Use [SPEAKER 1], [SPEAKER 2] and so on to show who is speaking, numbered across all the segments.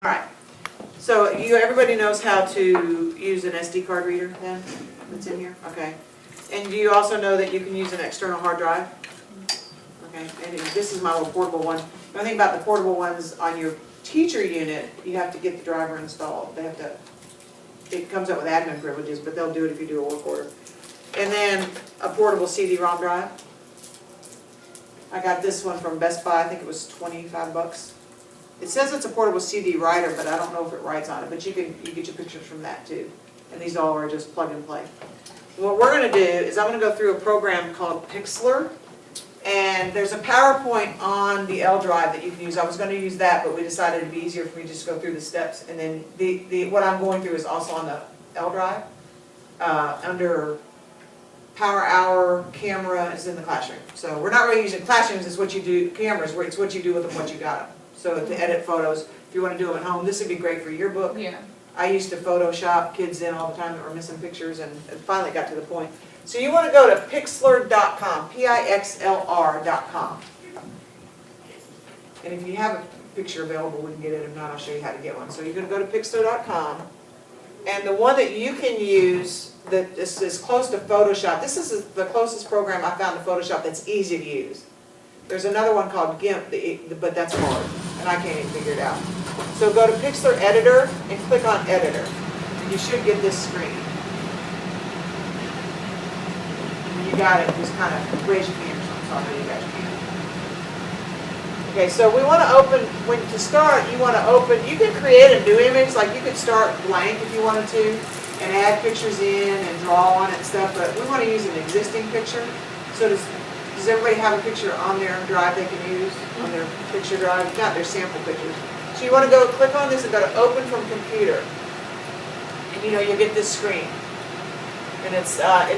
[SPEAKER 1] All right, so everybody knows how to use an SD card reader then, that's in here? Okay. And do you also know that you can use an external hard drive? Okay, and this is my little portable one. The only thing about the portable ones on your teacher unit, you have to get the driver installed. They have to, it comes up with admin privileges, but they'll do it if you do a work order. And then a portable CD-ROM drive. I got this one from Best Buy, I think it was 25 bucks. It says it's a portable CD writer, but I don't know if it writes on it, but you get your pictures from that too. And these all are just plug and play. What we're going to do is I'm going to go through a program called Pixlr, and there's a PowerPoint on the L drive that you can use. I was going to use that, but we decided it'd be easier for me to just go through the steps, and then what I'm going through is also on the L drive. Under Power Hour, camera is in the classroom. So we're not really using classrooms, it's what you do, cameras, it's what you do with them once you got them. So to edit photos, if you want to do them at home, this would be great for your book.
[SPEAKER 2] Yeah.
[SPEAKER 1] I used to Photoshop kids in all the time that were missing pictures, and it finally got to the point. So you want to go to Pixlr.com, Pixlr.com. And if you have a picture available, we can get it. If not, I'll show you how to get one. So you're going to go to Pixlr.com, and the one that you can use that is close to Photoshop, this is the closest program I found to Photoshop that's easy to use. There's another one called GIMP, but that's hard, and I can't even figure it out. So go to Pixlr Editor and click on Editor. You should get this screen. When you got it, just kind of raise your hand so I know you guys can. Okay, so we want to open, to start, you want to open, you can create a new image, like you could start blank if you wanted to, and add pictures in and draw on it and stuff, but we want to use an existing picture. So does everybody have a picture on their drive they can use, on their picture drive? Not their sample pictures. So you want to go click on this and go to Open from Computer. And you'll get this screen. And it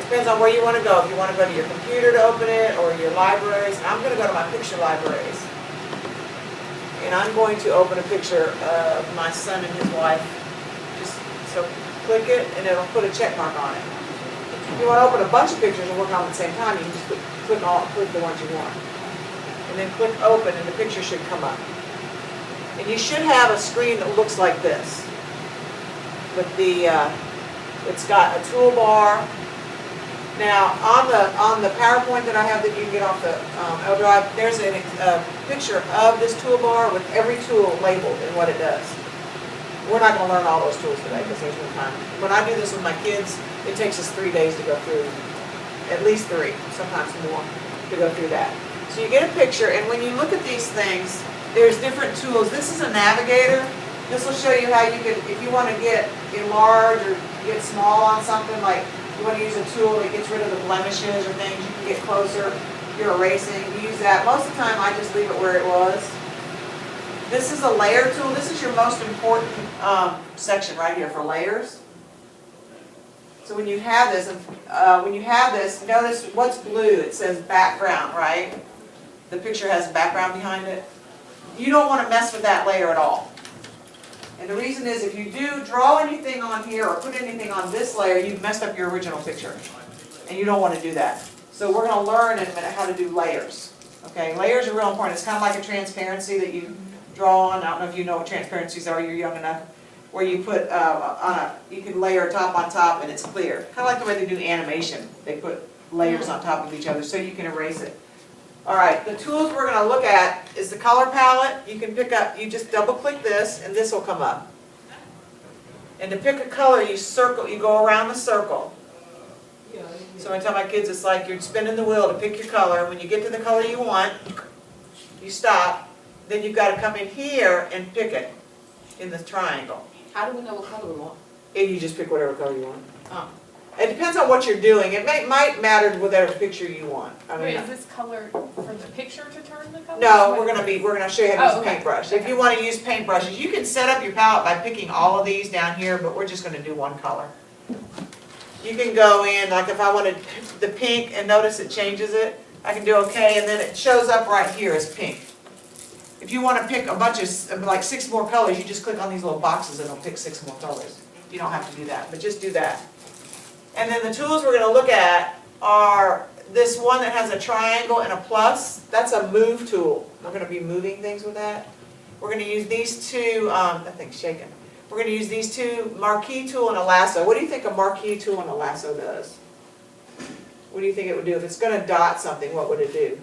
[SPEAKER 1] depends on where you want to go. If you want to go to your computer to open it or your libraries. And I'm going to go to my picture libraries. And I'm going to open a picture of my son and his wife. So click it and it'll put a check mark on it. If you want to open a bunch of pictures and work on them at the same time, you can just click the ones you want. And then click Open and the picture should come up. And you should have a screen that looks like this. With it's got a toolbar. Now on the PowerPoint that I have that you can get off the L drive, there's a picture of this toolbar with every tool labeled and what it does. We're not going to learn all those tools today because there's no time. When I do this with my kids, it takes us 3 days to go through, at least 3, sometimes more, to go through that. So you get a picture, and when you look at these things, there's different tools. This is a navigator. This will show you how you can, if you want to get enlarge or get small on something, like you want to use a tool that gets rid of the blemishes or things, you can get closer. You're erasing, you use that. Most of the time I just leave it where it was. This is a layer tool. This is your most important section right here for layers. So when you have this, notice what's blue. It says background, right? The picture has a background behind it. You don't want to mess with that layer at all. And the reason is if you do draw anything on here or put anything on this layer, you've messed up your original picture. And you don't want to do that. So we're going to learn in a minute how to do layers. Okay, layers are real important. It's kind of like a transparency that you draw on. I don't know if you know what transparencies are, you're young enough. Where you put you can layer top on top and it's clear. Kind of like the way they do animation. They put layers on top of each other so you can erase it. Alright, the tools we're going to look at is the color palette. You can pick up, you just double click this and this will come up. And to pick a color, you go around the circle. So I tell my kids it's like you're spinning the wheel to pick your color. When you get to the color you want, you stop. Then you've got to come in here and pick it in the triangle.
[SPEAKER 2] How do we know what color we want?
[SPEAKER 1] And you just pick whatever color you want.
[SPEAKER 2] Oh.
[SPEAKER 1] It depends on what you're doing. It might matter whatever picture you want.
[SPEAKER 2] Wait, is this color for the picture to turn the color?
[SPEAKER 1] No, we're gonna show you how to use
[SPEAKER 2] okay.
[SPEAKER 1] paintbrush. If you want to use paintbrushes, you can set up your palette by picking all of these down here, but we're just gonna do one color. You can go in, like if I wanted the pink, and notice it changes it, I can do okay, and then it shows up right here as pink. If you want to pick a bunch of, like 6 more colors, you just click on these little boxes and it'll pick 6 more colors. You don't have to do that, but just do that. And then the tools we're going to look at are this one that has a triangle and a plus. That's a move tool. We're going to be moving things with that. We're going to use these two, that thing's shaking. We're going to use these two, marquee tool and a lasso. What do you think a marquee tool and a lasso does? What do you think it would do? If it's going to dot something, what would it do?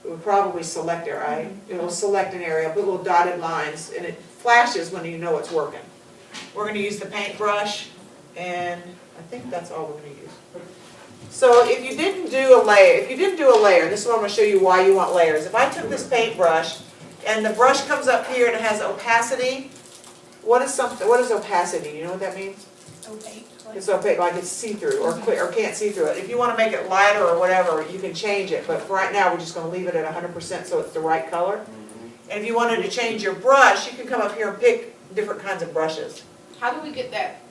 [SPEAKER 1] It would probably select it, right? It will select an area, put little dotted lines, and it flashes when you know it's working. We're going to use the paintbrush, and I think that's all we're going to use. So if you didn't do a layer, this is what I'm going to show you why you want layers. If I took this paintbrush, and the brush comes up here and it has opacity, what is opacity? Do you know what that means?
[SPEAKER 2] Opaque.
[SPEAKER 1] It's opaque, like it's see-through or can't see through it. If you want to make it lighter or whatever, you can change it. But for right now, we're just going to leave it at 100% so it's the right color. And if you wanted to change your brush, you can come up here and pick different kinds of brushes.
[SPEAKER 2] How do we get that,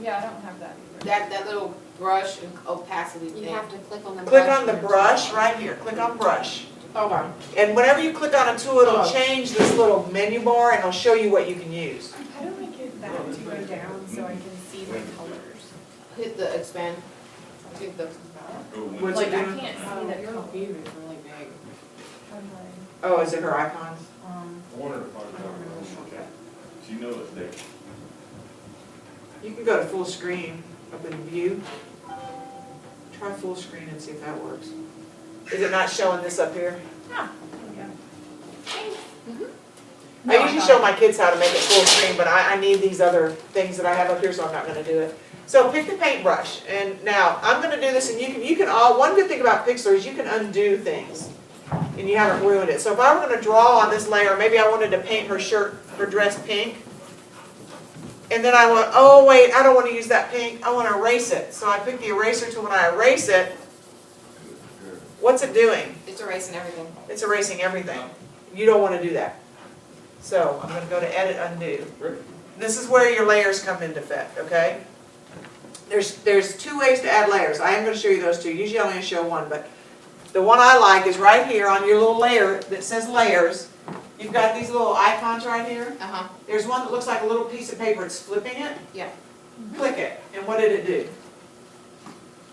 [SPEAKER 3] Yeah, I don't have that either.
[SPEAKER 2] that little brush and opacity thing?
[SPEAKER 4] You have to click on the brush.
[SPEAKER 1] Click on the brush right here. Click on brush.
[SPEAKER 2] Okay.
[SPEAKER 1] And whenever you click on a tool, it'll change this little menu bar and it'll show you what you can use.
[SPEAKER 3] How do I get that to go down so I can see the colors?
[SPEAKER 2] Hit the expand. Hit the.
[SPEAKER 1] What's
[SPEAKER 3] Like,
[SPEAKER 1] it
[SPEAKER 3] I
[SPEAKER 1] doing?
[SPEAKER 3] can't see the
[SPEAKER 2] Your
[SPEAKER 3] colors.
[SPEAKER 2] computer is really big.
[SPEAKER 1] Oh, is it her icons?
[SPEAKER 5] I wonder if I can, do you know it's there?
[SPEAKER 1] You can go to full screen up in view. Try full screen and see if that works. Is it not showing this up here?
[SPEAKER 3] Yeah.
[SPEAKER 1] I usually show my kids how to make it full screen, but I need these other things that I have up here, so I'm not going to do it. So pick the paintbrush, and now I'm going to do this, and you can all. One good thing about Pixlr is you can undo things, and you haven't ruined it. So if I were going to draw on this layer, maybe I wanted to paint her dress pink, and then I went, oh wait, I don't want to use that pink. I want to erase it. So I pick the eraser tool. When I erase it, what's it doing?
[SPEAKER 4] It's erasing everything.
[SPEAKER 1] It's erasing everything. You don't want to do that. So I'm going to go to Edit, Undo. This is where your layers come into effect, okay? There's two ways to add layers. I am going to show you those two. Usually I only show one, but the one I like is right here on your little layer that says Layers. You've got these little icons right here.
[SPEAKER 4] Uh-huh.
[SPEAKER 1] There's one that looks like a little piece of paper. It's flipping it.
[SPEAKER 4] Yeah.
[SPEAKER 1] Click it. And what did it do?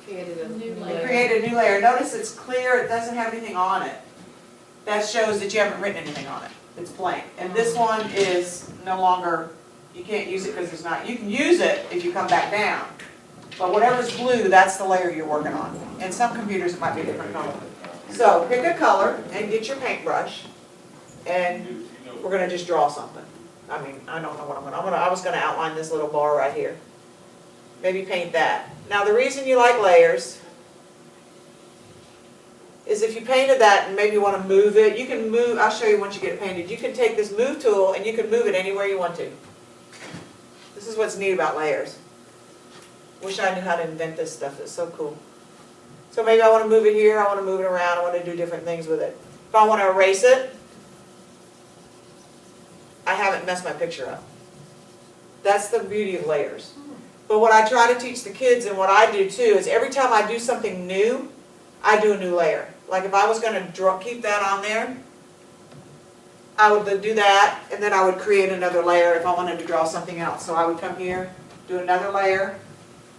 [SPEAKER 4] Created a
[SPEAKER 3] New
[SPEAKER 4] new
[SPEAKER 3] layer.
[SPEAKER 1] It created a new layer. Notice it's clear. It doesn't have anything on it. That shows that you haven't written anything on it. It's blank. And this one is no longer, you can't use it because it's not, you can use it if you come back down. But whatever's blue, that's the layer you're working on. And some computers it might be a different color. So pick a color and get your paintbrush. And we're going to just draw something. I mean, I don't know what I'm going to, I was going to outline this little bar right here. Maybe paint that. Now the reason you like layers is if you painted that and maybe you want to move it, you can move, I'll show you once you get it painted, you can take this move tool and you can move it anywhere you want to. This is what's neat about layers. Wish I knew how to invent this stuff, it's so cool. So maybe I want to move it here, I want to move it around, I want to do different things with it. If I want to erase it, I haven't messed my picture up. That's the beauty of layers. But what I try to teach the kids and what I do too is every time I do something new, I do a new layer. Like if I was going to keep that on there, I would do that and then I would create another layer if I wanted to draw something else. So I would come here, do another layer,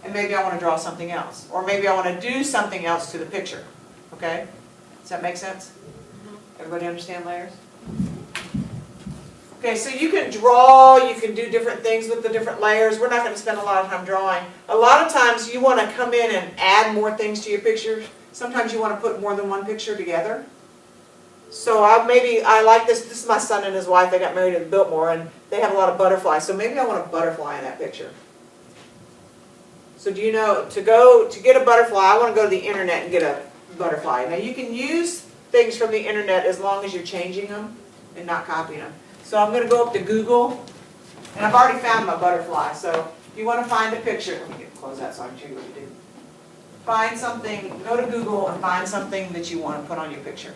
[SPEAKER 1] and maybe I want to draw something else. Or maybe I want to do something else to the picture. Okay? Does that make sense? Everybody understand layers? Okay, so you can draw, you can do different things with the different layers. We're not going to spend a lot of time drawing. A lot of times you want to come in and add more things to your pictures. Sometimes you want to put more than one picture together. So I like this. This is my son and his wife. They got married in Biltmore and they have a lot of butterflies. So maybe I want a butterfly in that picture. So do you know, to get a butterfly, I want to go to the internet and get a butterfly. Now you can use things from the internet as long as you're changing them and not copying them. So I'm going to go up to Google, and I've already found my butterfly. So if you want to find a picture, let me close that so I can show you what to do. Find something, go to Google and find something that you want to put on your picture.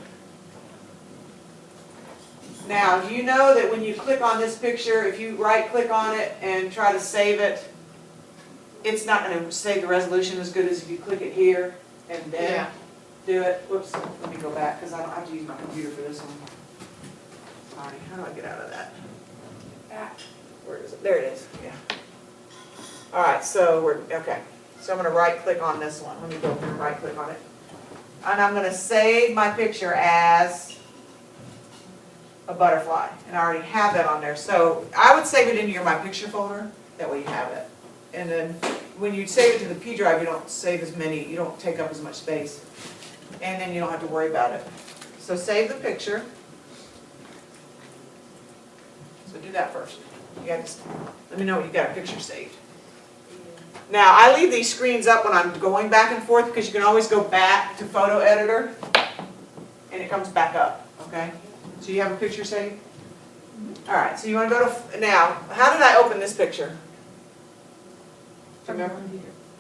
[SPEAKER 1] Now, do you know that when you click on this picture, if you right-click on it and try to save it, it's not going to save the resolution as good as if you click it here and then do it. Whoops, let me go back because I don't have to use my computer for this one. Sorry, how do I get out of that? Where is it? There it is. Yeah. All right, so okay. So I'm going to right-click on this one. Let me go and right-click on it. And I'm going to save my picture as a butterfly, and I already have that on there. So I would save it into your My Picture folder, that way you have it. And then when you save it to the P drive, you don't save as many, you don't take up as much space. And then you don't have to worry about it. So save the picture. So do that first. You got to, let me know when you got a picture saved. Now, I leave these screens up when I'm going back and forth because you can always go back to photo editor and it comes back up, okay? So you have a picture saved? All right, so you want to go to, now, how did I open this picture? Do you remember?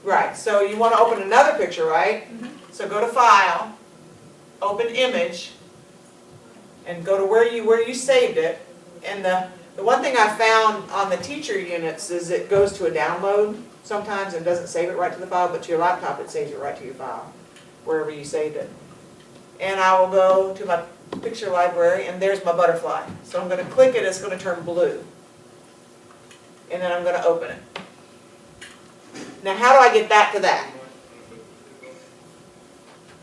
[SPEAKER 1] Right, so you want to open another picture, right? So go to File, open Image, and go to where you saved it. And the one thing I found on the teacher units is it goes to a download sometimes and doesn't save it right to the file, but to your laptop it saves it right to your file, wherever you saved it. And I will go to my picture library, and there's my butterfly. So I'm going to click it, it's going to turn blue. And then I'm going to open it. Now how do I get that to that?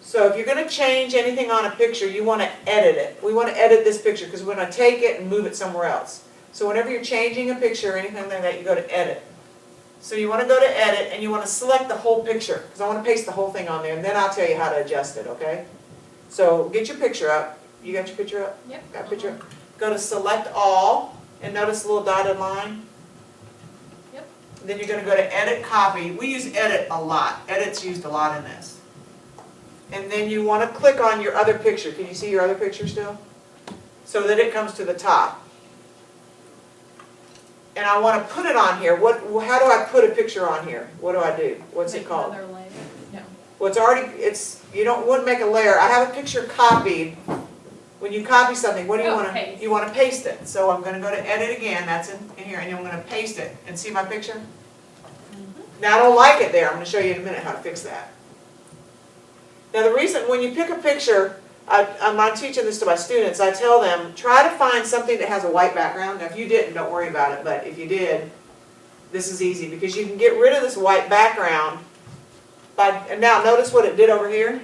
[SPEAKER 1] So if you're going to change anything on a picture, you want to edit it. We want to edit this picture because we're going to take it and move it somewhere else. So whenever you're changing a picture or anything like that, you go to Edit. So you want to go to Edit and you want to select the whole picture because I want to paste the whole thing on there and then I'll tell you how to adjust it, okay? So get your picture up. You got your picture up?
[SPEAKER 4] Yep.
[SPEAKER 1] Got a picture up? Go to Select All and notice the little dotted line.
[SPEAKER 4] Yep.
[SPEAKER 1] Then you're going to go to Edit Copy. We use Edit a lot. Edit's used a lot in this. And then you want to click on your other picture. Can you see your other picture still? So that it comes to the top. And I want to put it on here. How do I put a picture on here? What do I do? What's it called?
[SPEAKER 3] Make another layer. No.
[SPEAKER 1] Well, it's already, wouldn't make a layer. I have a picture copied. When you copy something, what do you want to,
[SPEAKER 3] paste.
[SPEAKER 1] you want to paste it. So I'm going to go to Edit again. That's in here. And I'm going to paste it. And see my picture? Now I don't like it there. I'm going to show you in a minute how to fix that. Now the reason, when you pick a picture, I'm teaching this to my students, I tell them, try to find something that has a white background. Now if you didn't, don't worry about it, but if you did, this is easy because you can get rid of this white background and now notice what it did over here.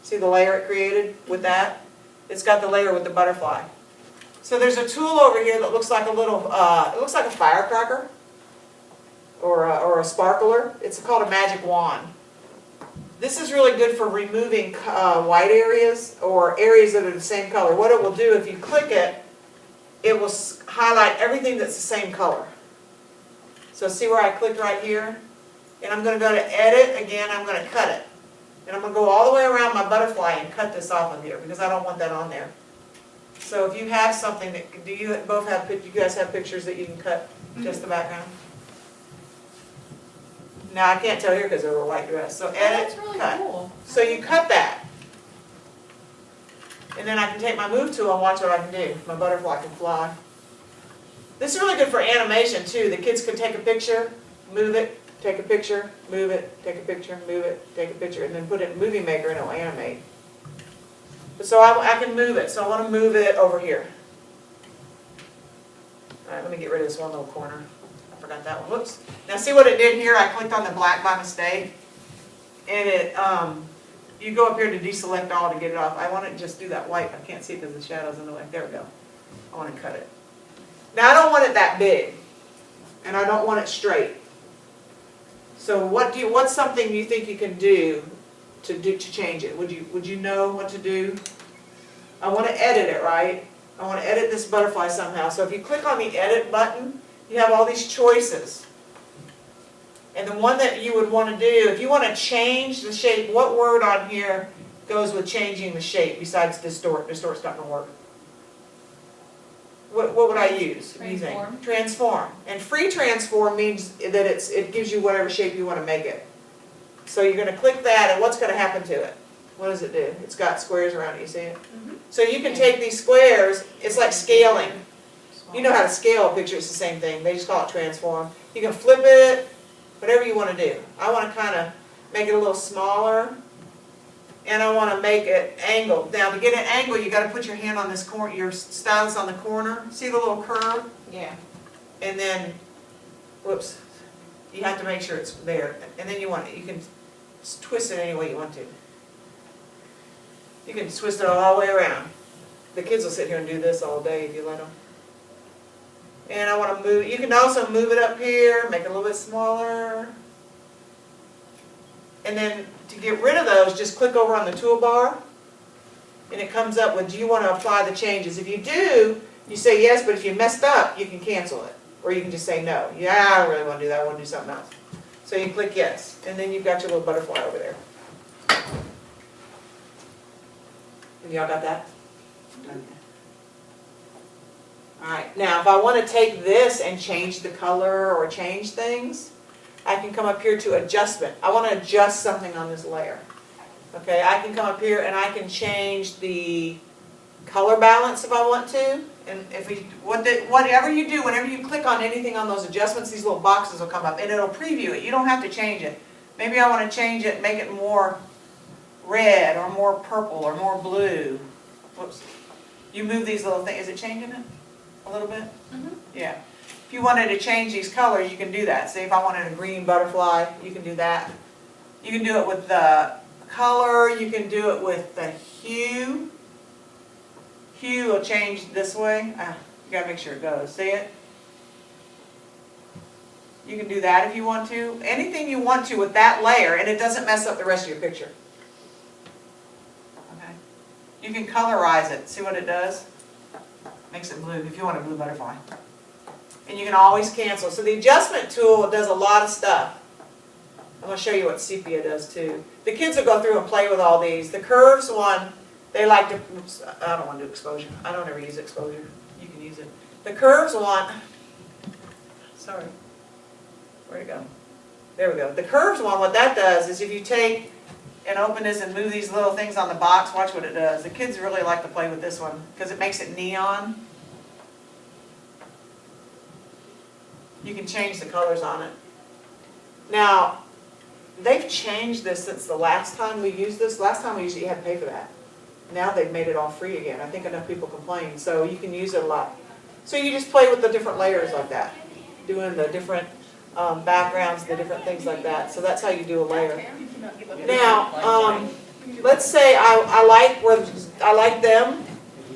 [SPEAKER 1] See the layer it created with that? It's got the layer with the butterfly. So there's a tool over here that looks like a little, it looks like a firecracker or a sparkler. It's called a magic wand. This is really good for removing white areas or areas that are the same color. What it will do, if you click it, it will highlight everything that's the same color. So see where I clicked right here? And I'm going to go to Edit again, I'm going to cut it. And I'm going to go all the way around my butterfly and cut this off of here because I don't want that on there. So if you have something that, do you both have, you guys have pictures that you can cut just the background? Now I can't tell here because they're a white dress. So Edit,
[SPEAKER 3] That's really
[SPEAKER 1] cut.
[SPEAKER 3] cool.
[SPEAKER 1] So you cut that. And then I can take my move tool and watch what I can do. My butterfly can fly. This is really good for animation too. The kids can take a picture, move it, take a picture, move it, take a picture, move it, take a picture, and then put it in Movie Maker and it'll animate. So I can move it. So I want to move it over here. Alright, let me get rid of this one little corner. I forgot that one. Whoops. Now see what it did here? I clicked on the black by mistake. And it, you go up here to deselect all to get it off. I want to just do that white. I can't see it because the shadow's in the way. There we go. I want to cut it. Now I don't want it that big. And I don't want it straight. So what's something you think you can do to change it? Would you know what to do? I want to edit it, right? I want to edit this butterfly somehow. So if you click on the edit button, you have all these choices. And the one that you would want to do, if you want to change the shape, what word on here goes with changing the shape besides distort? Distort's not going to work. What would I use? What do you think? Transform. And free transform means that it gives you whatever shape you want to make it. So you're going to click that, and what's going to happen to it? What does it do? It's got squares around it. You see it? So you can take these squares. It's like scaling. You know how to scale a picture. It's the same thing. They just call it transform. You can flip it, whatever you want to do. I want to kind of make it a little smaller. And I want to make it angled. Now to get an angle, you got to put your hand on this corner, your stylus on the corner. See the little curve?
[SPEAKER 2] Yeah.
[SPEAKER 1] And then, whoops, you have to make sure it's there. And then you can twist it any way you want to. You can twist it all the way around. The kids will sit here and do this all day if you let them. And I want to move, you can also move it up here, make it a little bit smaller. And then to get rid of those, just click over on the toolbar. And it comes up with, do you want to apply the changes? If you do, you say yes, but if you messed up, you can cancel it. Or you can just say no. Yeah, I don't really want to do that, I want to do something else. So you click yes, and then you've got your little butterfly over there. Have y'all got that? Okay. Alright, now if I want to take this and change the color or change things, I can come up here to adjustment. I want to adjust something on this layer. Okay, I can come up here and I can change the color balance if I want to. And if we, whatever you do, whenever you click on anything on those adjustments, these little boxes will come up and it'll preview it. You don't have to change it. Maybe I want to change it, make it more red or more purple or more blue. Whoops. You move these little things. Is it changing it a little bit?
[SPEAKER 3] Mm-hmm.
[SPEAKER 1] Yeah. If you wanted to change these colors, you can do that. Say if I wanted a green butterfly, you can do that. You can do it with the color. You can do it with the hue. Hue will change this way. You gotta make sure it goes. See it? You can do that if you want to. Anything you want to with that layer, and it doesn't mess up the rest of your picture. Okay. You can colorize it. See what it does? Makes it blue if you want a blue butterfly. And you can always cancel. So the adjustment tool does a lot of stuff. I'm going to show you what sepia does too. The kids will go through and play with all these. The curves one, they like to, I don't want to do exposure. I don't ever use exposure. You can use it. The curves one, sorry, where'd it go? There we go. The curves one, what that does is if you take and open this and move these little things on the box, watch what it does. The kids really like to play with this one because it makes it neon. You can change the colors on it. Now, they've changed this since the last time we used this. Last time we used it, you had to pay for that. Now they've made it all free again. I think enough people complain, so you can use it a lot. So you just play with the different layers like that, doing the different backgrounds, the different things like that. So that's how you do a layer. Now, let's say I like them,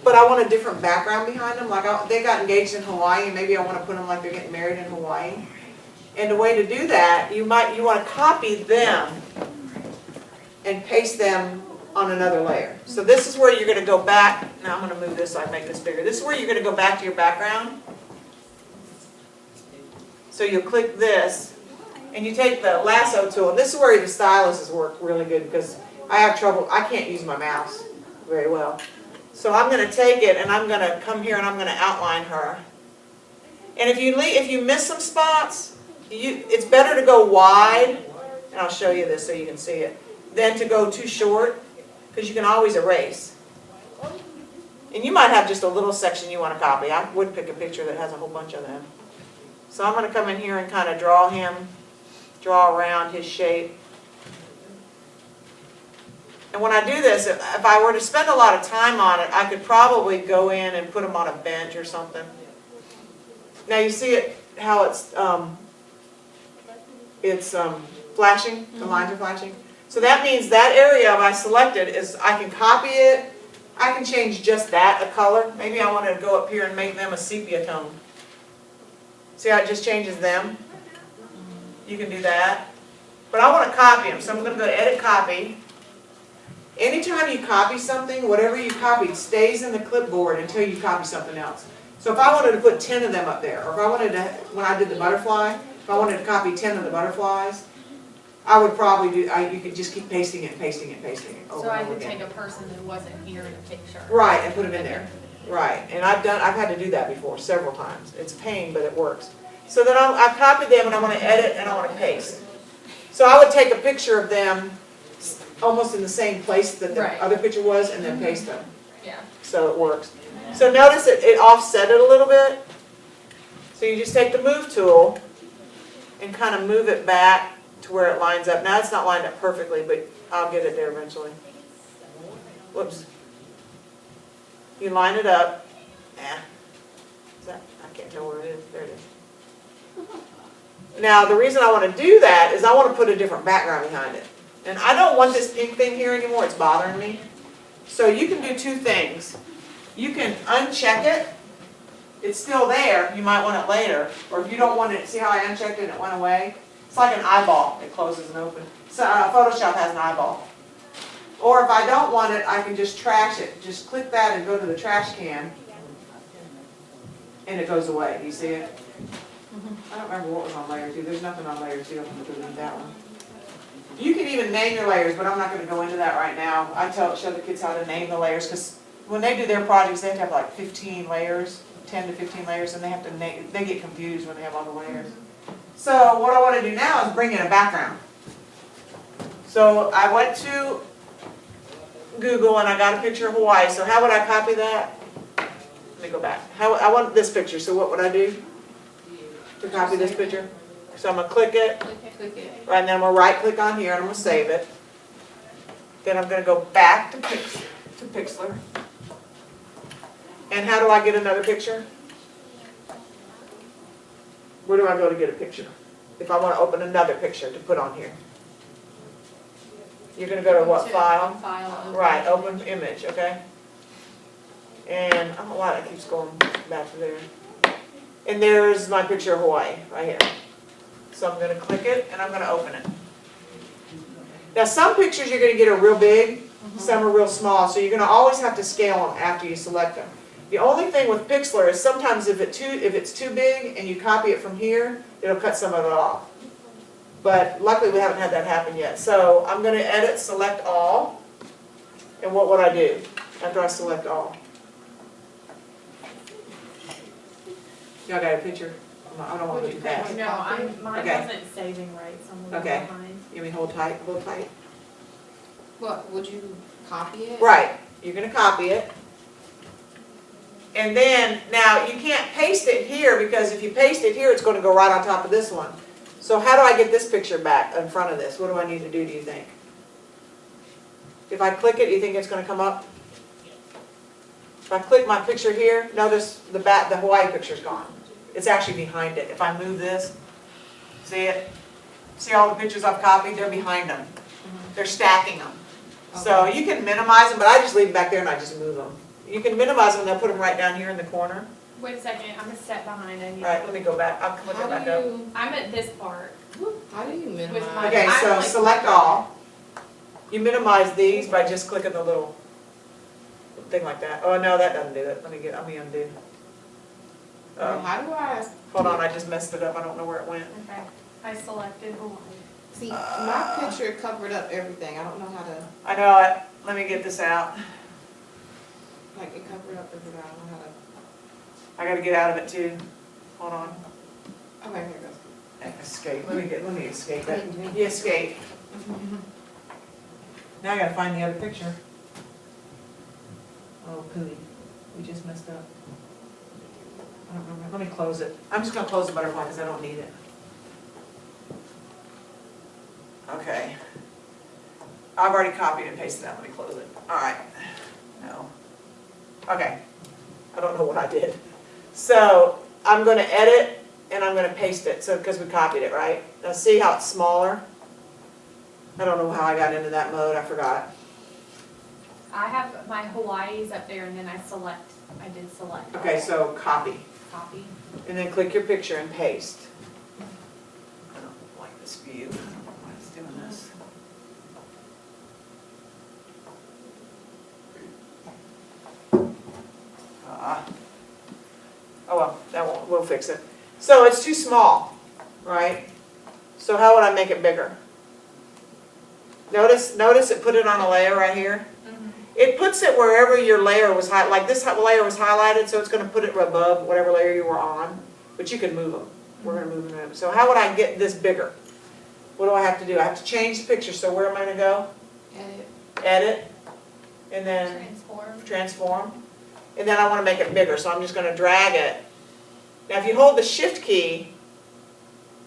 [SPEAKER 1] but I want a different background behind them. Like they got engaged in Hawaii, and maybe I want to put them like they're getting married in Hawaii. And the way to do that, you want to copy them and paste them on another layer. So this is where you're going to go back. Now I'm going to move this so I make this bigger. This is where you're going to go back to your background. So you'll click this, and you take the lasso tool. And this is where the styluses work really good because I have trouble. I can't use my mouse very well. So I'm going to take it, and I'm going to come here, and I'm going to outline her. And if you miss some spots, it's better to go wide, and I'll show you this so you can see it, than to go too short, because you can always erase. And you might have just a little section you want to copy. I would pick a picture that has a whole bunch of them. So I'm going to come in here and kind of draw around his shape. And when I do this, if I were to spend a lot of time on it, I could probably go in and put him on a bench or something. Now you see it, how it's flashing, the lines are flashing. So that means that area I selected is, I can copy it, I can change just that, a color. Maybe I want to go up here and make them a sepia tone. See how it just changes them? You can do that. But I want to copy them, so I'm going to go to Edit Copy. Anytime you copy something, whatever you copied stays in the clipboard until you copy something else. So if I wanted to put 10 of them up there, or if I wanted to, when I did the butterfly, if I wanted to copy 10 of the butterflies, I would probably do, you could just keep pasting it, pasting it, pasting it over
[SPEAKER 4] So I
[SPEAKER 1] and over
[SPEAKER 4] could
[SPEAKER 1] again.
[SPEAKER 4] take a person who wasn't here in a picture.
[SPEAKER 1] Right, and put them in there. Right, and I've had to do that before several times. It's a pain, but it works. So then I've copied them, and I want to edit, and I want to paste. So I would take a picture of them almost in the same place that the other picture was, and then paste them.
[SPEAKER 4] Yeah.
[SPEAKER 1] So it works. So notice it offset it a little bit. So you just take the Move tool and kind of move it back to where it lines up. Now it's not lined up perfectly, but I'll get it there eventually. Whoops. You line it up. I can't tell where it is. There it is. Now the reason I want to do that is I want to put a different background behind it. And I don't want this pink thing here anymore. It's bothering me. So you can do two things. You can uncheck it. It's still there. You might want it later. Or if you don't want it, see how I unchecked it and it went away? It's like an eyeball. It closes and opens. So Photoshop has an eyeball. Or if I don't want it, I can just trash it. Just click that and go to the trash can. And it goes away. Do you see it? I don't remember what was on layer 2. There's nothing on layer 2. I'm going to delete that one. You can even name your layers, but I'm not going to go into that right now. I show the kids how to name the layers because when they do their projects, they have to have like 15 layers, 10 to 15 layers, and they have to name. They get confused when they have all the layers. So what I want to do now is bring in a background. So I went to Google and I got a picture of Hawaii. So how would I copy that? Let me go back. I want this picture. So what would I do to copy this picture? So I'm going to click it.
[SPEAKER 2] Click it.
[SPEAKER 1] Right, and then I'm going to right click on here and I'm going to save it. Then I'm going to go back to Pixlr. And how do I get another picture? Where do I go to get a picture? If I want to open another picture to put on here. You're going to go to what file?
[SPEAKER 4] File.
[SPEAKER 1] Right, open image, okay? And I don't know why that keeps going back to there. And there's my picture of Hawaii right here. So I'm going to click it and I'm going to open it. Now some pictures you're going to get are real big, some are real small, so you're going to always have to scale them after you select them. The only thing with Pixlr is sometimes if it's too big and you copy it from here, it'll cut some of it off. But luckily we haven't had that happen yet. So I'm going to edit, select all, and what would I do after I select all? Y'all got a picture? I don't want to do that.
[SPEAKER 3] No, mine
[SPEAKER 1] Okay.
[SPEAKER 3] wasn't saving right, so I'm a little
[SPEAKER 1] Okay.
[SPEAKER 3] behind.
[SPEAKER 1] You mean hold tight, hold tight?
[SPEAKER 2] What, would you copy it?
[SPEAKER 1] Right, you're going to copy it. And then, now you can't paste it here because if you paste it here, it's going to go right on top of this one. So how do I get this picture back in front of this? What do I need to do you think? If I click it, you think it's going to come up? If I click my picture here, notice the Hawaii picture's gone. It's actually behind it. If I move this, see it? See all the pictures I've copied? They're behind them. They're stacking them. So you can minimize them, but I just leave them back there and I just move them. You can minimize them and I'll put them right down here in the corner.
[SPEAKER 3] Wait a second, I'm a step behind. I need
[SPEAKER 1] Right, let me go back. I'll click it back up.
[SPEAKER 3] I'm at this part.
[SPEAKER 2] How do you minimize?
[SPEAKER 3] my-
[SPEAKER 1] Okay,
[SPEAKER 3] I'm
[SPEAKER 1] so
[SPEAKER 3] like-
[SPEAKER 1] select all. You minimize these by just clicking the little thing like that. Oh, no, that doesn't do it. Let me undo.
[SPEAKER 2] How do I
[SPEAKER 1] Hold on, I just messed it up. I don't know where it went.
[SPEAKER 3] Okay, I selected Hawaii.
[SPEAKER 2] see my picture covered up everything? I don't know how to
[SPEAKER 1] I know it. Let me get this out.
[SPEAKER 2] like it covered up everything. I don't know how to.
[SPEAKER 1] I gotta get out of it too. Hold on.
[SPEAKER 2] Okay, here it goes.
[SPEAKER 1] Escape. Let me escape it. You escape. Now I gotta find the other picture. Oh, pooey. We just messed up. I don't remember. Let me close it. I'm just gonna close the butterfly because I don't need it. Okay. I've already copied and pasted that. Let me close it. All right. No. Okay. I don't know what I did. So I'm going to edit and I'm going to paste it. So because we copied it, right? Now see how it's smaller? I don't know how I got into that mode. I forgot.
[SPEAKER 4] I have my Hawaii's up there and then I did select.
[SPEAKER 1] Okay, so copy.
[SPEAKER 4] Copy.
[SPEAKER 1] And then click your picture and paste. I don't like this view. I don't know why it's doing this. Oh well, that won't, we'll fix it. So it's too small, right? So how would I make it bigger? Notice it put it on a layer right here. It puts it wherever your layer was highlighted. Like this layer was highlighted, so it's going to put it above whatever layer you were on. But you can move them. We're going to move them. So how would I get this bigger? What do I have to do? I have to change the picture. So where am I going to go?
[SPEAKER 2] Edit.
[SPEAKER 1] Edit. And then
[SPEAKER 4] Transform.
[SPEAKER 1] transform. And then I want to make it bigger, so I'm just going to drag it. Now if you hold the shift key,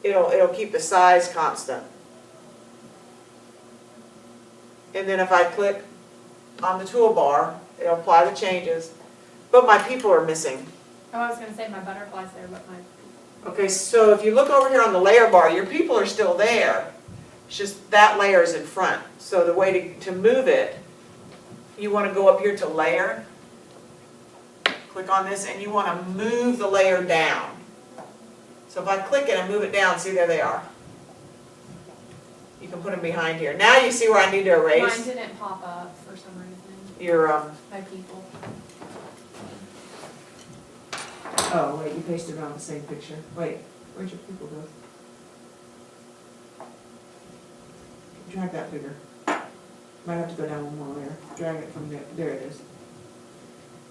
[SPEAKER 1] it'll keep the size constant. And then if I click on the toolbar, it'll apply the changes. But my people are missing.
[SPEAKER 4] Oh, I was gonna say my butterfly's there, but my.
[SPEAKER 1] Okay, so if you look over here on the layer bar, your people are still there. It's just that layer is in front. So the way to move it, you want to go up here to layer. click on this, and you want to move the layer down. So if I click it and move it down, see, there they are. You can put them behind here. Now you see where I need to
[SPEAKER 4] Mine
[SPEAKER 1] erase
[SPEAKER 4] didn't pop up for some reason,
[SPEAKER 1] your,
[SPEAKER 4] my people.
[SPEAKER 1] oh, wait, you pasted it on the same picture. Wait, where'd your people go? Drag that bigger. Might have to go down one more layer. Drag it from there. There it is.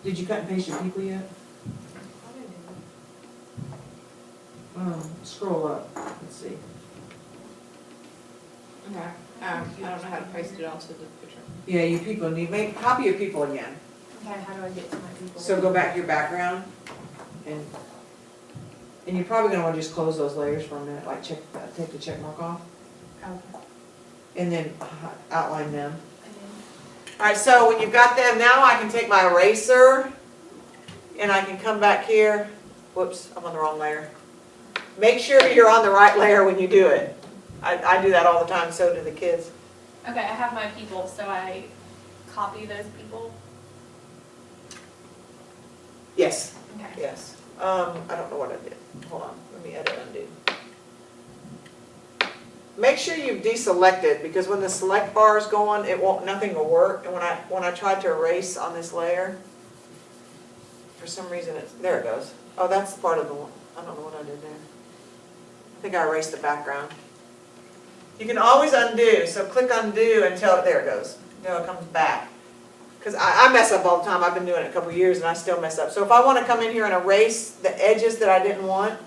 [SPEAKER 1] Did you cut and paste your people yet? Scroll up. Let's see.
[SPEAKER 2] Okay. I don't know how to paste it onto the picture.
[SPEAKER 1] Yeah, you people need, copy your people again.
[SPEAKER 4] Okay, how do I get to my people?
[SPEAKER 1] So go back to your background, and you're probably gonna wanna just close those layers for a minute, like take the check mark off,
[SPEAKER 4] Okay.
[SPEAKER 1] and then outline them.
[SPEAKER 4] And then-
[SPEAKER 1] Alright, so when you've got them, now I can take my eraser, and I can come back here. Whoops, I'm on the wrong layer. Make sure you're on the right layer when you do it. I do that all the time, so do the kids.
[SPEAKER 4] Okay, I have my people, so I copy those people.
[SPEAKER 1] Yes,
[SPEAKER 4] Okay.
[SPEAKER 1] yes. I don't know what I did. Hold on, let me edit undo. Make sure you've deselected, because when the select bar is going, nothing will work. And when I tried to erase on this layer, for some reason there it goes. Oh, that's part of the one. I don't know what I did there. I think I erased the background. You can always undo, so click undo until, there it goes. Now it comes back. Because I mess up all the time. I've been doing it a couple of years and I still mess up. So if I want to come in here and erase the edges that I didn't want,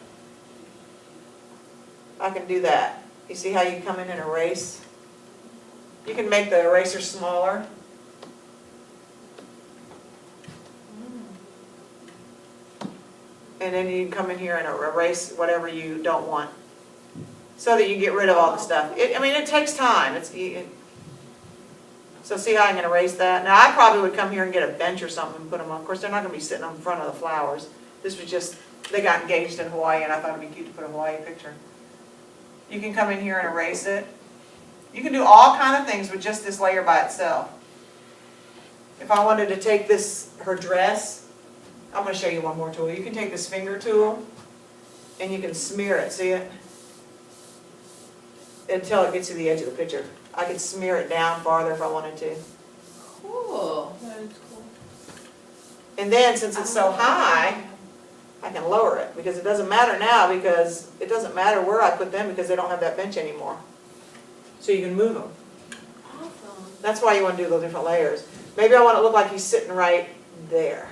[SPEAKER 1] I can do that. You see how you come in and erase? You can make the eraser smaller. And then you can come in here and erase whatever you don't want, so that you get rid of all the stuff. I mean, it takes time. So see how I can erase that? Now, I probably would come here and get a bench or something and put them on. Of course, they're not going to be sitting in front of the flowers. This was just, they got engaged in Hawaii, and I thought it'd be cute to put a Hawaii picture. You can come in here and erase it. You can do all kind of things with just this layer by itself. If I wanted to take her dress, I'm going to show you one more tool. You can take this finger tool, and you can smear it, see it? Until it gets to the edge of the picture. I could smear it down farther if I wanted to.
[SPEAKER 2] Cool.
[SPEAKER 4] That is cool.
[SPEAKER 1] And then, since it's so high, I can lower it, because it doesn't matter now, because it doesn't matter where I put them, because they don't have that bench anymore. So you can move them.
[SPEAKER 4] Awesome.
[SPEAKER 1] That's why you want to do those different layers. Maybe I want it to look like he's sitting right there.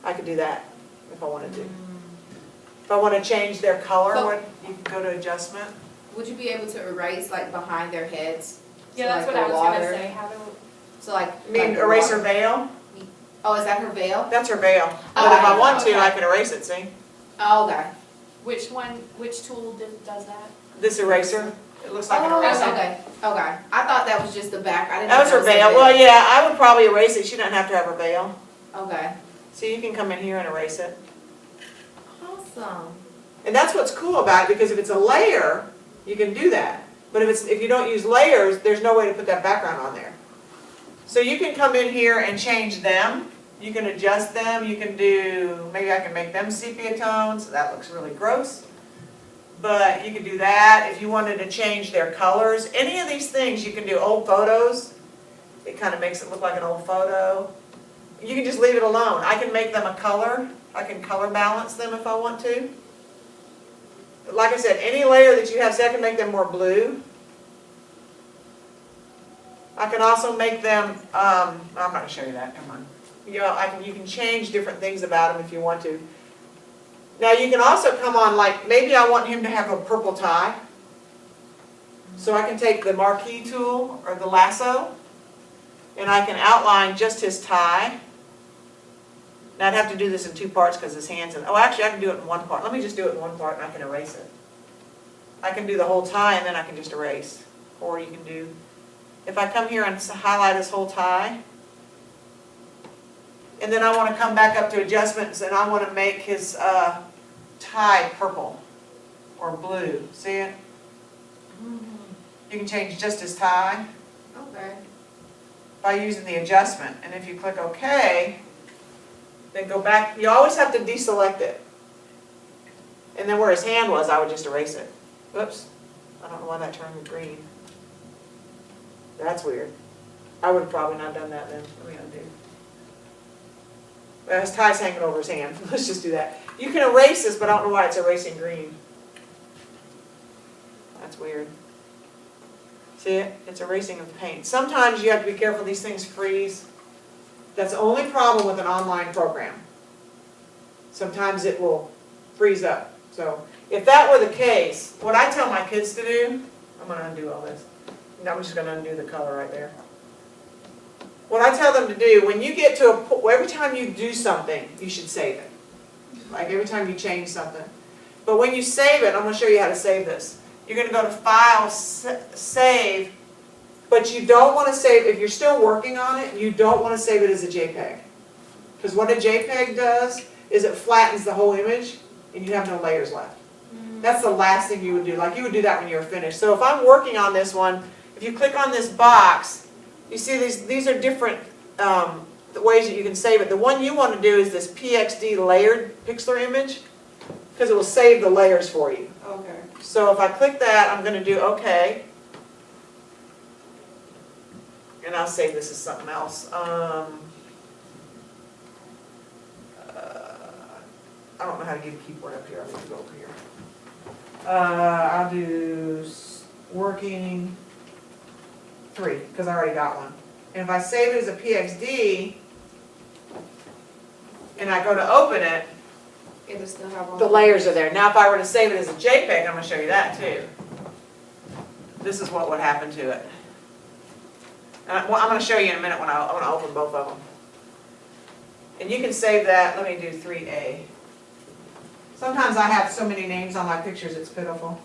[SPEAKER 1] I could do that if I wanted to. If I want to change their color,
[SPEAKER 2] So-
[SPEAKER 1] you can go to adjustment.
[SPEAKER 2] Would you be able to erase like behind their heads?
[SPEAKER 4] Yeah,
[SPEAKER 2] So,
[SPEAKER 4] that's
[SPEAKER 2] like,
[SPEAKER 4] what I
[SPEAKER 2] the
[SPEAKER 4] was
[SPEAKER 2] water?
[SPEAKER 4] gonna say. How do?
[SPEAKER 2] So like.
[SPEAKER 1] I mean,
[SPEAKER 2] like the
[SPEAKER 1] erase her
[SPEAKER 2] water.
[SPEAKER 1] veil?
[SPEAKER 2] Oh, is that her veil?
[SPEAKER 1] That's her veil. But if I want to,
[SPEAKER 4] okay.
[SPEAKER 1] I can erase it, see?
[SPEAKER 2] Oh, okay.
[SPEAKER 4] Which tool does that?
[SPEAKER 1] This eraser, it looks like an
[SPEAKER 2] Oh,
[SPEAKER 1] eraser.
[SPEAKER 2] okay. Okay. I thought that was just the back. I didn't.
[SPEAKER 1] That
[SPEAKER 2] know
[SPEAKER 1] was her
[SPEAKER 2] a
[SPEAKER 1] veil. Well, yeah, I would probably erase it. She doesn't have to have her veil.
[SPEAKER 2] Okay.
[SPEAKER 1] So you can come in here and erase it.
[SPEAKER 2] Awesome.
[SPEAKER 1] And that's what's cool about it, because if it's a layer, you can do that. But if you don't use layers, there's no way to put that background on there. So you can come in here and change them. You can adjust them. You can do, maybe I can make them sepia tones. That looks really gross. But you can do that. If you wanted to change their colors, any of these things you can do. Old photos, it kind of makes it look like an old photo. You can just leave it alone. I can make them a color. I can color balance them if I want to. Like I said, any layer that you have, so I can make them more blue. I can also make them, I'm not going to show you that, come on. You can change different things about them if you want to. Now you can also come on, like, maybe I want him to have a purple tie. So I can take the marquee tool, or the lasso, and I can outline just his tie. Now I'd have to do this in two parts because his hands, oh actually I can do it in one part. Let me just do it in one part and I can erase it. I can do the whole tie and then I can just erase. Or you can do, if I come here and highlight his whole tie, and then I want to come back up to adjustments and I want to make his tie purple or blue. See it? You can change just his tie
[SPEAKER 2] Okay.
[SPEAKER 1] by using the adjustment. And if you click OK, then go back, you always have to deselect it. And then where his hand was, I would just erase it. Whoops, I don't know why that turned green. That's weird. I would have probably not done that then. Let me undo. Well, his tie's hanging over his hand. Let's just do that. You can erase this, but I don't know why it's erasing green. That's weird. See it? It's erasing of the paint. Sometimes you have to be careful these things freeze. That's the only problem with an online program. Sometimes it will freeze up. So if that were the case, what I tell my kids to do, I'm going to undo all this. I'm just going to undo the color right there. What I tell them to do, when you get to a point, every time you do something, you should save it. Like every time you change something. But when you save it, I'm going to show you how to save this. You're going to go to File, Save, but you don't want to save, if you're still working on it, you don't want to save it as a JPEG. Because what a JPEG does is it flattens the whole image and you have no layers left. That's the last thing you would do. Like you would do that when you were finished. So if I'm working on this one, if you click on this box, you see these are different ways that you can save it. The one you want to do is this PXD layered Pixlr image because it will save the layers for you.
[SPEAKER 2] Okay.
[SPEAKER 1] So if I click that, I'm going to do OK. And I'll save this as something else. I don't know how to get a keyboard up here. I'm going to go over here. I'll do working 3 because I already got one. And if I save it as a PXD and I go to open it,
[SPEAKER 2] It'll still have all
[SPEAKER 1] the layers are there. Now if I were to save it as a JPEG, I'm going to show you that too. This is what would happen to it. Well, I'm going to show you in a minute when I'm going to open both of them. And you can save that. Let me do 3A. Sometimes I have so many names on my pictures, it's pitiful.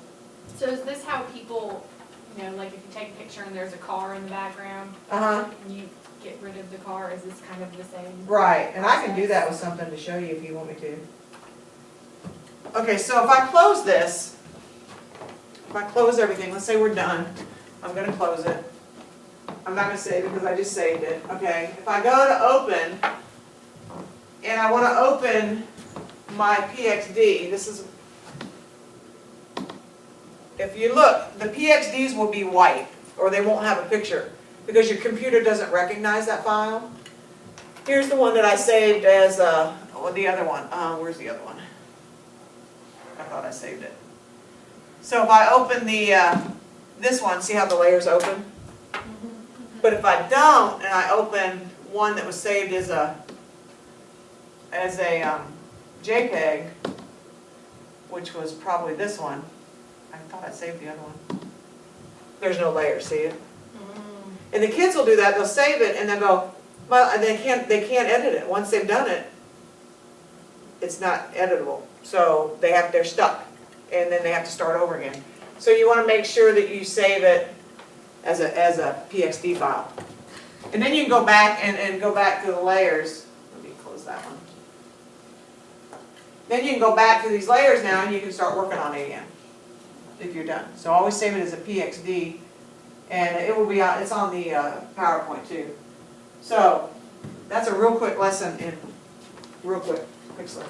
[SPEAKER 4] So is this how people, you know, like if you take a picture and there's a car in the background,
[SPEAKER 1] Uh-huh.
[SPEAKER 4] and you get rid of the car, is this kind of the same?
[SPEAKER 1] Right, and I can do that with something to show you if you want me to. Okay, so if I close this, if I close everything, let's say we're done. I'm going to close it. I'm not going to save it because I just saved it. Okay, if I go to open, and I want to open my PXD, this is, if you look, the PXDs will be white, or they won't have a picture, because your computer doesn't recognize that file. Here's the one that I saved as, oh, the other one, where's the other one? I thought I saved it. So if I open the, this one, see how the layers open? But if I don't, and I open one that was saved as a JPEG, which was probably this one, I thought I saved the other one. There's no layers, see it? And the kids will do that, they'll save it and they'll go, well, and they can't edit it. Once they've done it, it's not editable. So they're stuck. And then they have to start over again. So you want to make sure that you save it as a PXD file. And then you can go back and go back to the layers. Let me close that one. Then you can go back to these layers now and you can start working on it again if you're done. So always save it as a PXD. And it will be on, it's on the PowerPoint too. So that's a real quick lesson in real quick Pixlr.